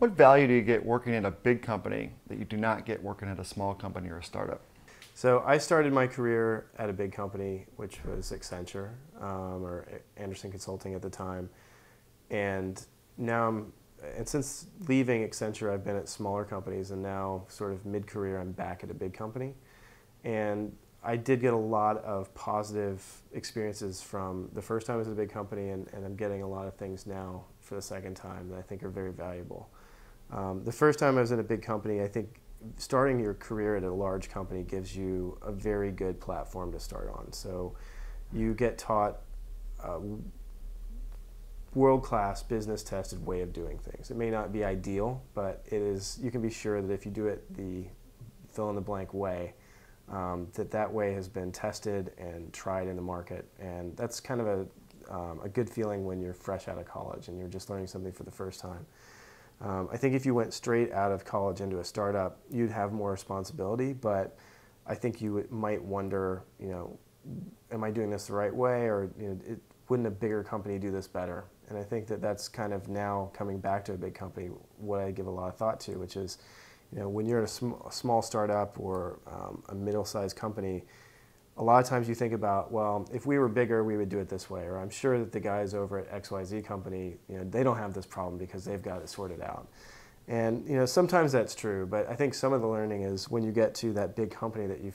What value do you get working at a big company that you do not get working at a small company or a startup? So I started my career at a big company, which was Accenture, or Anderson Consulting at the time. And now and since leaving Accenture, I've been at smaller companies, and now sort of mid-career, I'm back at a big company. And I did get a lot of positive experiences from the first time I was at a big company, and I'm getting a lot of things now for the second time that I think are very valuable. The first time I was in a big company, I think starting your career at a large company gives you a very good platform to start on. So you get taught a world-class, business-tested way of doing things. It may not be ideal, but it is. You can be sure that if you do it the fill-in-the-blank way, that way has been tested and tried in the market. And that's kind of a good feeling when you're fresh out of college and you're just learning something for the first time. I think if you went straight out of college into a startup, you'd have more responsibility, but I think you might wonder, am I doing this the right way, or wouldn't a bigger company do this better? And I think that that's kind of now coming back to a big company, what I give a lot of thought to, which is, when you're at a small startup or a middle-sized company, a lot of times you think about, well, if we were bigger, we would do it this way. Or I'm sure that the guys over at XYZ company, they don't have this problem because they've got it sorted out. And sometimes that's true, but I think some of the learning is when you get to that big company that you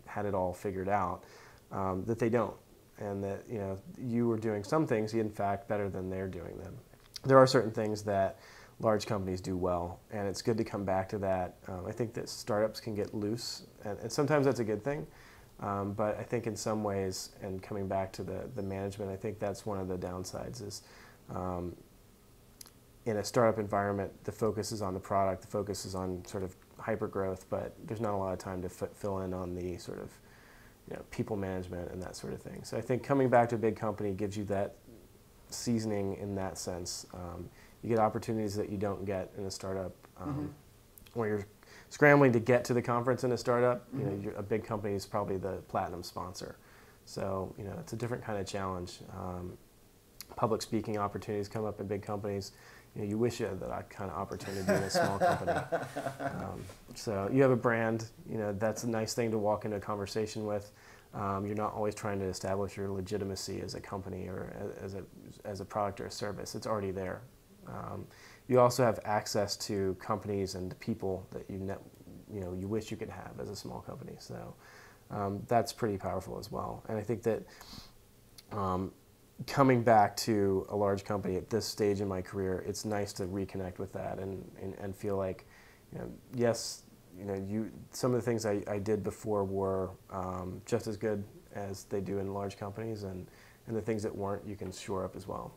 had it all figured out, that they don't. And that you were doing some things, in fact, better than they're doing them. There are certain things that large companies do well, and it's good to come back to that. I think that startups can get loose, and sometimes that's a good thing. But I think in some ways, and coming back to the management, I think that's one of the downsides is in a startup environment, the focus is on the product, the focus is on sort of hyper growth, but there's not a lot of time to fill in on the sort of people management and that sort of thing. So I think coming back to a big company gives you that seasoning in that sense. You get opportunities that you don't get in a startup where you're scrambling to get to the conference in a startup. A big company is probably the platinum sponsor. So it's a different kind of challenge. Public speaking opportunities come up in big companies. You wish you had that kind of opportunity in a small company. So you have a brand. That's a nice thing to walk into a conversation with. You're not always trying to establish your legitimacy as a company or as a product or a service. It's already there. You also have access to companies and people that you wish you could have as a small company. So that's pretty powerful as well. And I think that coming back to a large company at this stage in my career, it's nice to reconnect with that and feel like, yes, some of the things I did before were just as good as they do in large companies, and the things that weren't, you can shore up as well.